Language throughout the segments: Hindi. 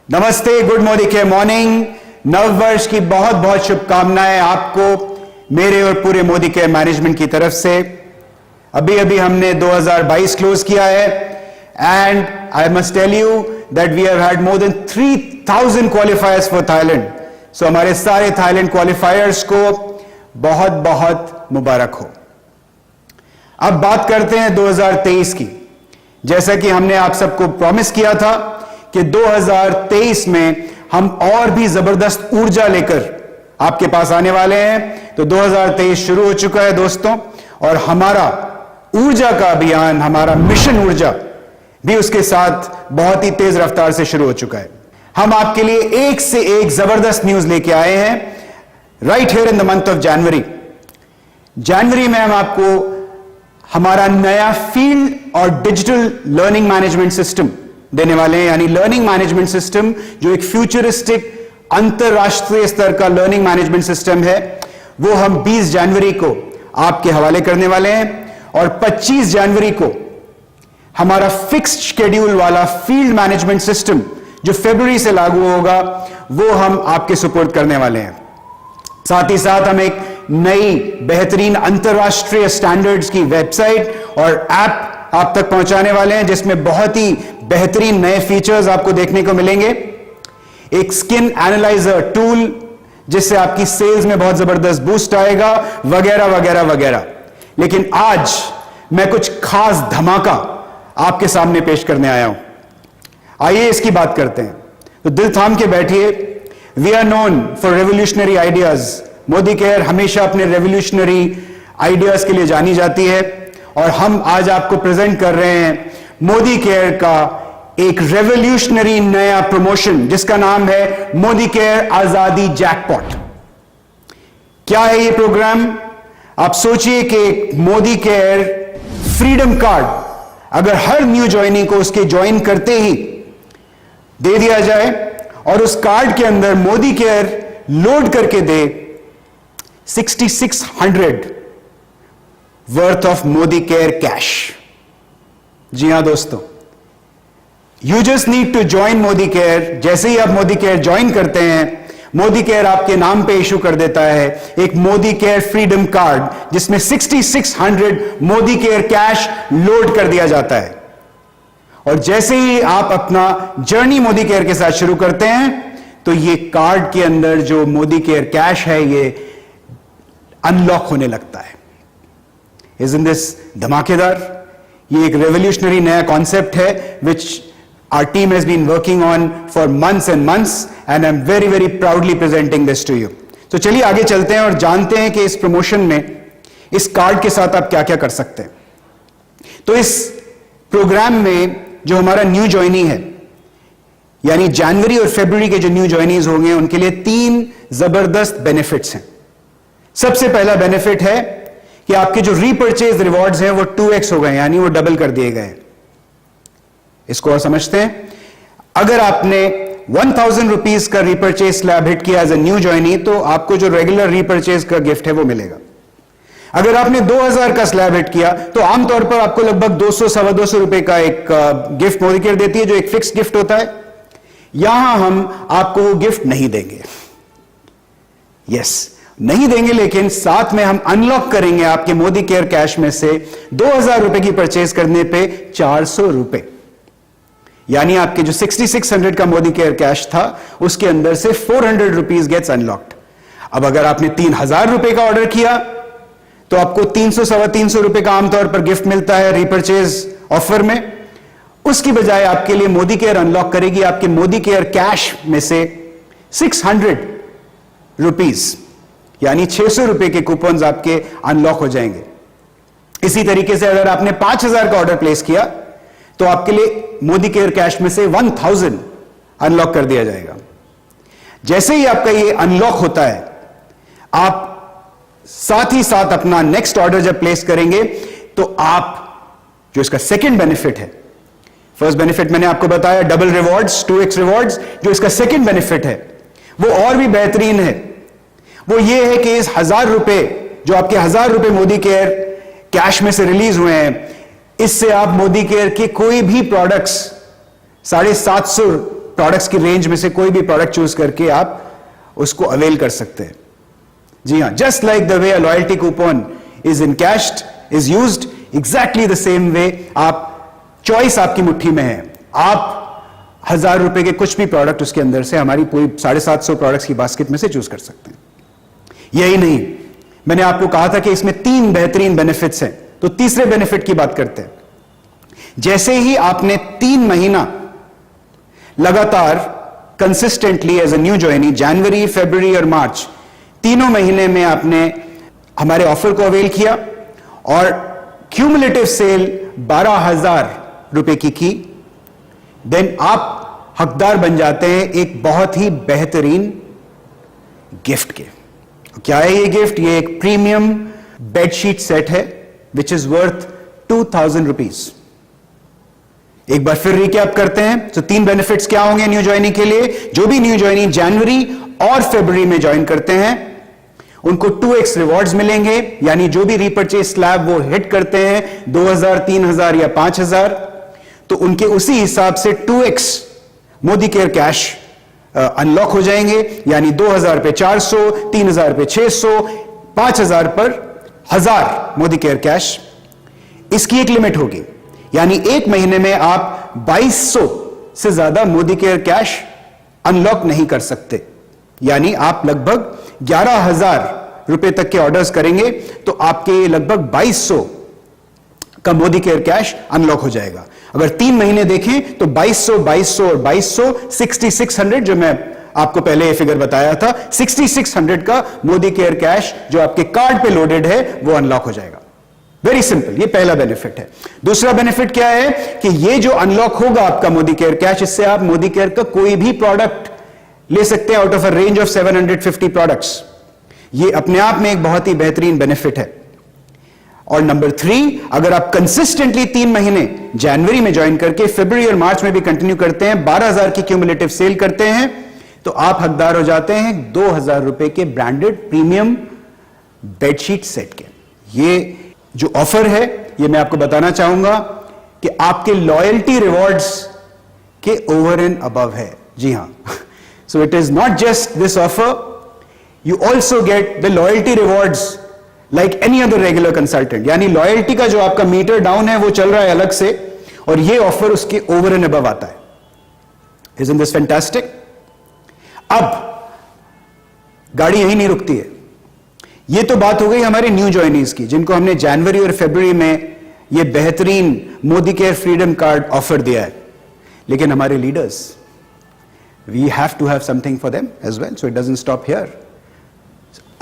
नमस्ते, गुड मोदी के मॉर्निंग। नव वर्ष की बहुत बहुत शुभकामनाएं आपको मेरे और पूरे मोदी के मैनेजमेंट की तरफ से। अभी अभी हमने 2022 क्लोज किया है and I must tell you that we have had more than 3000 qualifiers for Thailand. So हमारे सारे थाईलैंड क्वालिफायर्स को बहुत बहुत मुबारक हो। अब बात करते हैं 2023 की। जैसा कि हमने आप सबको प्रॉमिस किया था कि 2023 में हम और भी जबरदस्त ऊर्जा लेकर आपके पास आने वाले हैं। तो 2023 शुरू हो चुका है दोस्तों, और हमारा ऊर्जा का अभियान, हमारा मिशन ऊर्जा भी उसके साथ बहुत ही तेज रफ्तार से शुरू हो चुका है। हम आपके लिए एक से एक जबरदस्त न्यूज लेके आए हैं right here in the month of January में हम आपको हमारा नया फील्ड और डिजिटल लर्निंग मैनेजमेंट सिस्टम देने वाले हैं, यानी लर्निंग मैनेजमेंट सिस्टम जो एक फ्यूचरिस्टिक अंतरराष्ट्रीय स्तर का लर्निंग मैनेजमेंट सिस्टम है, वो हम 20 जनवरी को आपके हवाले करने वाले हैं। और 25 जनवरी को हमारा फिक्स्ड शेड्यूल वाला फील्ड मैनेजमेंट सिस्टम जो फरवरी से लागू होगा, वो हम आपके सुपुर्द करने वाले हैं। साथ ही साथ हम एक नई बेहतरीन अंतरराष्ट्रीय स्टैंडर्ड्स की वेबसाइट और ऐप आप तक पहुंचाने वाले हैं, जिसमें बहुत ही बेहतरीन नए फीचर्स आपको देखने को मिलेंगे। एक स्किन एनालाइजर टूल जिससे आपकी सेल्स में बहुत जबरदस्त बूस्ट आएगा, वगैरह वगैरह वगैरह। लेकिन आज मैं कुछ खास धमाका आपके सामने पेश करने आया हूं। आइए इसकी बात करते हैं। तो दिल थाम के बैठिए। We are known for revolutionary ideas. Modi care हमेशा अपने रेवोल्यूशनरी आइडियाज के लिए जानी जाती है, और हम आज आपको प्रेजेंट कर रहे हैं मोदी केयर का एक रेवोल्यूशनरी नया प्रमोशन जिसका नाम है मोदी केयर आजादी जैकपॉट। क्या है ये प्रोग्राम? आप सोचिए कि मोदी केयर फ्रीडम कार्ड अगर हर न्यू ज्वाइनी को उसके ज्वाइन करते ही दे दिया जाए, और उस कार्ड के अंदर मोदी केयर लोड करके दे 6600 worth of Modi care cash. जी हां दोस्तों, you just need to join Modi care. जैसे ही आप मोदी केयर ज्वाइन करते हैं, मोदी केयर आपके नाम पे इशू कर देता है एक मोदी केयर फ्रीडम कार्ड जिसमें 6600 मोदी केयर कैश लोड कर दिया जाता है। और जैसे ही आप अपना जर्नी मोदी केयर के साथ शुरू करते हैं, तो ये कार्ड के अंदर जो मोदी केयर कैश है ये अनलॉक होने लगता है। Isn't this धमाकेदार? ये एक रेवोल्यूशनरी नया कॉन्सेप्ट है विच our team has been working on for months and months, and I'm very very proudly presenting this to you. तो चलिए आगे चलते हैं और जानते हैं कि इस प्रमोशन में इस कार्ड के साथ आप क्या क्या कर सकते हैं। तो इस प्रोग्राम में जो हमारा न्यू ज्वाइनी है, यानी जनवरी और फरवरी के जो न्यू ज्वाइनीज होंगे, उनके लिए 3 जबरदस्त बेनिफिट्स हैं। सबसे पहला बेनिफिट है कि आपके जो रीपर्चेज रिवॉर्ड्स हैं वो 2x हो गए, यानी वो डबल कर दिए गए। इसको और समझते हैं। अगर आपने 1000 रुपीज का रीपर्चेज स्लैब हिट किया एज ए न्यू ज्वाइनी, तो आपको जो रेगुलर रीपर्चेज का गिफ्ट है वो मिलेगा। अगर आपने 2000 का स्लैब हिट किया, तो आमतौर पर आपको लगभग 200 सवा 200 रुपए का एक गिफ्ट मोदी केयर देती है, जो एक फिक्स गिफ्ट होता है। यहां हम आपको वो गिफ्ट नहीं देंगे। यस, नहीं देंगे, लेकिन साथ में हम अनलॉक करेंगे आपके मोदी केयर कैश में से 2000 रुपए की परचेज करने पे 400 रुपए, यानी आपके जो 6600 का मोदी केयर कैश था उसके अंदर से 400 रुपीज गेट्स अनलॉक्ड। अब अगर आपने 3000 रुपए का ऑर्डर किया, तो आपको 300 सवा 300 रुपए का आमतौर पर गिफ्ट मिलता है रीपर्चेज ऑफर में। उसकी बजाय आपके लिए मोदी केयर अनलॉक करेगी आपके मोदी केयर कैश में से 600 रुपीज, यानी 600 रुपए के कूपन्स आपके अनलॉक हो जाएंगे। इसी तरीके से अगर आपने 5000 का ऑर्डर प्लेस किया, तो आपके लिए मोदी केयर कैश में से 1000 अनलॉक कर दिया जाएगा। जैसे ही आपका ये अनलॉक होता है, आप साथ ही साथ अपना नेक्स्ट ऑर्डर जब प्लेस करेंगे, तो आप जो इसका सेकंड बेनिफिट है, फर्स्ट बेनिफिट मैंने आपको बताया डबल रिवॉर्ड्स, 2x रिवॉर्ड्स, जो इसका सेकंड बेनिफिट है वो और भी बेहतरीन है। वो ये है कि इस 1000 रुपए जो आपके 1000 रुपए मोदी केयर कैश में से रिलीज हुए हैं, इससे आप मोदी केयर के कोई भी प्रोडक्ट्स 750 प्रोडक्ट्स की रेंज में से कोई भी प्रोडक्ट चूज करके आप उसको अवेल कर सकते हैं। जी हां, just like the way a loyalty coupon is encashed, is used, exactly the same way आप चॉइस आपकी मुट्ठी में है। आप 1000 रुपए के कुछ भी प्रोडक्ट उसके अंदर से हमारी पूरी 750 प्रोडक्ट्स की बास्केट में से चूज कर सकते हैं। यही नहीं, मैंने आपको कहा था कि इसमें 3 बेहतरीन बेनिफिट्स हैं, तो तीसरे बेनिफिट की बात करते हैं। जैसे ही आपने 3 महीना लगातार consistently as a new joinee, जनवरी, फरवरी और मार्च, तीनों महीने में आपने हमारे ऑफर को अवेल किया और क्यूमुलेटिव सेल 12,000 रुपए की, देन आप हकदार बन जाते हैं एक बहुत ही बेहतरीन गिफ्ट के। क्या है ये गिफ्ट? ये एक प्रीमियम बेडशीट सेट है विच इज वर्थ 2,000 रुपीज। एक बार फिर रिकैप करते हैं। तो 3 बेनिफिट्स क्या होंगे न्यू ज्वाइनी के लिए? जो भी न्यू ज्वाइनी जनवरी और फरवरी में ज्वाइन करते हैं उनको 2x रिवॉर्ड्स मिलेंगे, यानी जो भी रीपर्चेज स्लैब वो हिट करते हैं 2,000, 3,000 या 5,000, तो उनके उसी हिसाब से 2x Modi care cash unlock हो जाएंगे, यानी 2,000 पे 400, 3,000 पे 600, 5,000 पर 1,000 मोदी केयर कैश। इसकी एक लिमिट होगी, यानी एक महीने में आप 2,200 से ज्यादा मोदी केयर कैश अनलॉक नहीं कर सकते। यानी आप लगभग 11,000 रुपए तक के ऑर्डर्स करेंगे तो आपके लगभग 2,200 का मोदी केयर कैश अनलॉक हो जाएगा। अगर 3 महीने देखें तो 2,200, 2,200 और 2,200, 6,600, जो मैं आपको पहले ये फिगर बताया था, 6,600 का मोदी केयर कैश जो आपके कार्ड पे लोडेड है वो अनलॉक हो जाएगा। वेरी सिंपल, ये पहला बेनिफिट है। दूसरा बेनिफिट क्या है कि ये जो अनलॉक होगा आपका मोदी केयर कैश, इससे आप मोदी केयर का कोई भी प्रोडक्ट ले सकते हैं out of a range of 750 products. ये अपने आप में एक बहुत ही बेहतरीन बेनिफिट है। और नंबर 3, अगर आप कंसिस्टेंटली 3 महीने जनवरी में ज्वाइन करके फरवरी और मार्च में भी कंटिन्यू करते हैं, 12,000 की क्यूमुलेटिव सेल करते हैं, तो आप हकदार हो जाते हैं 2,000 रुपए के ब्रांडेड प्रीमियम बेडशीट सेट के। ये जो ऑफर है ये मैं आपको बताना चाहूंगा कि आपके लॉयल्टी रिवॉर्ड्स के ओवर एंड अबव है। जी हां, so it is not just this offer, you also get the loyalty rewards like any other regular consultant. यानी लॉयल्टी का जो आपका मीटर डाउन है वो चल रहा है अलग से, और ये ऑफर उसके ओवर एंड अबव आता है। Isn't this fantastic? अब गाड़ी यही नहीं रुकती है। ये तो बात हो गई हमारे न्यू ज्वाइनीज की, जिनको हमने जनवरी और फरवरी में ये बेहतरीन Modi care freedom card offer दिया है। लेकिन हमारे leaders, we have to have something for them as well, so it doesn't stop here.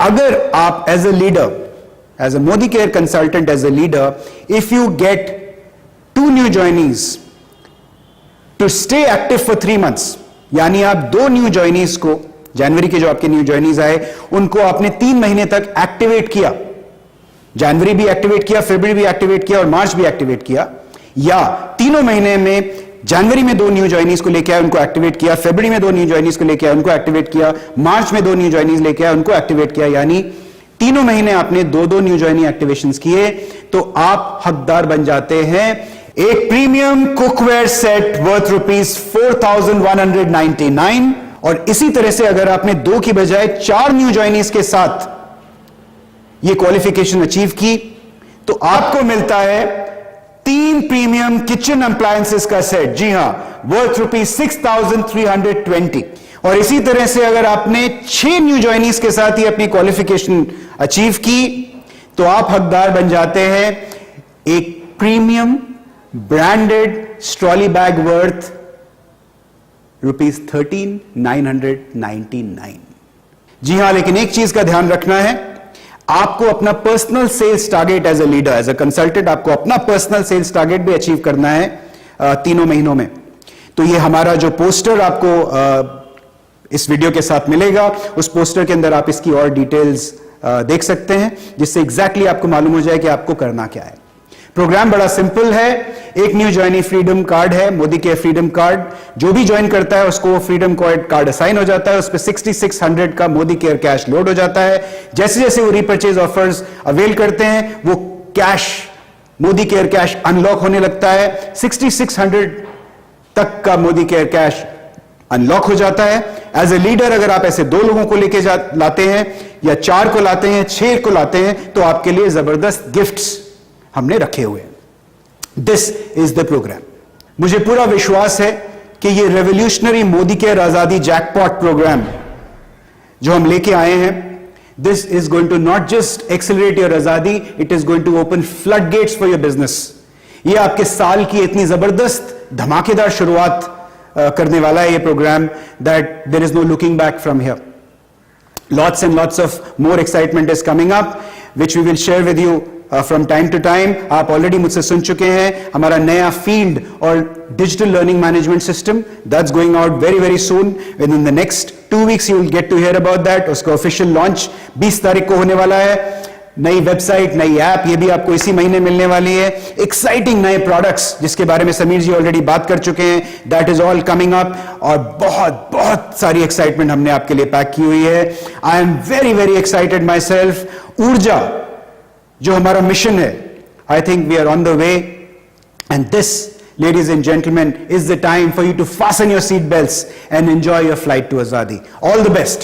अगर आप as a leader, as a Modi Care consultant, as a leader, if you get 2 new joinees to stay active for 3 months, यानी आप 2 न्यू ज्वाइनीज को, जनवरी के जो आपके न्यू ज्वाइनीज आए उनको आपने 3 महीने तक एक्टिवेट किया, जनवरी भी एक्टिवेट किया, फरवरी भी एक्टिवेट किया और मार्च भी एक्टिवेट किया, या तीनों महीने में जनवरी में 2 न्यू ज्वाइनीज को लेकर आए उनको एक्टिवेट किया, फरवरी में 2 न्यू ज्वाइनीज को लेकर आए उनको एक्टिवेट किया, मार्च में 2 न्यू ज्वाइनीज लेकर आए उनको एक्टिवेट किया, यानी तीनों महीने आपने 2-2 न्यू ज्वाइनी एक्टिवेशंस किए, तो आप हकदार बन जाते हैं एक प्रीमियम कुकवेयर सेट वर्थ ₹4,199। और इसी तरह से अगर आपने 2 की बजाय 4 न्यू ज्वाइनीज के साथ ये क्वालिफिकेशन अचीव की, तो आपको मिलता है 3 प्रीमियम किचन अप्लायंसेस का सेट। जी हां, वर्थ ₹6,320। और इसी तरह से अगर आपने 6 न्यू ज्वाइनीज के साथ ही अपनी क्वालिफिकेशन अचीव की, तो आप हकदार बन जाते हैं एक premium branded strolley bag worth ₹13,999। जी हां, लेकिन एक चीज का ध्यान रखना है, आपको अपना personal sales target as a leader, as a consultant, आपको अपना पर्सनल सेल्स टारगेट भी अचीव करना है तीनों महीनों में। तो ये हमारा जो पोस्टर आपको इस वीडियो के साथ मिलेगा, उस पोस्टर के अंदर आप इसकी और डिटेल्स देख सकते हैं, जिससे एग्जैक्टली आपको मालूम हो जाए कि आपको करना क्या है। प्रोग्राम बड़ा सिंपल है। एक न्यू ज्वाइनी फ्रीडम कार्ड है, मोदी केयर फ्रीडम कार्ड। जो भी ज्वाइन करता है उसको फ्रीडम कार्ड असाइन हो जाता है, उस पर 6,600 का मोदी केयर कैश लोड हो जाता है। जैसे जैसे वो रीपर्चेज ऑफर्स अवेल करते हैं, वो cash, Modi care cash unlock होने लगता है। 6,600 तक का मोदी केयर कैश अनलॉक हो जाता है। एज ए लीडर अगर आप ऐसे 2 लोगों को लेके लाते हैं या 4 को लाते हैं, 6 को लाते हैं, तो आपके लिए जबरदस्त गिफ्ट्स हमने रखे हुए हैं। This is the program. मुझे पूरा विश्वास है कि ये revolutionary Modi care Azadi jackpot program जो हम लेके आए हैं, this is going to not just accelerate your azadi, it is going to open flood gates for your business. ये आपके साल की इतनी जबरदस्त धमाकेदार शुरुआत करने वाला है ये programme, that there is no looking back from here. Lots and lots of more excitement is coming up, which we will share with you from time to time. आप already मुझसे सुन चुके हैं हमारा नया फील्ड और digital learning management system, that's going out very very soon. Within the next 2 weeks you will get to hear about that. उसका ऑफिशियल लॉन्च 20 तारीख को होने वाला है। नई वेबसाइट, नई ऐप, ये भी आपको इसी महीने मिलने वाली है। एक्साइटिंग नए प्रोडक्ट्स जिसके बारे में समीर जी ऑलरेडी बात कर चुके हैं, that is all coming up. और बहुत बहुत सारी एक्साइटमेंट हमने आपके लिए पैक की हुई है। I am very very excited myself. Urja जो हमारा मिशन है, I think we are on the way, and this ladies and gentlemen is the time for you to fasten your seat belts and enjoy your flight to Azadi. All the best.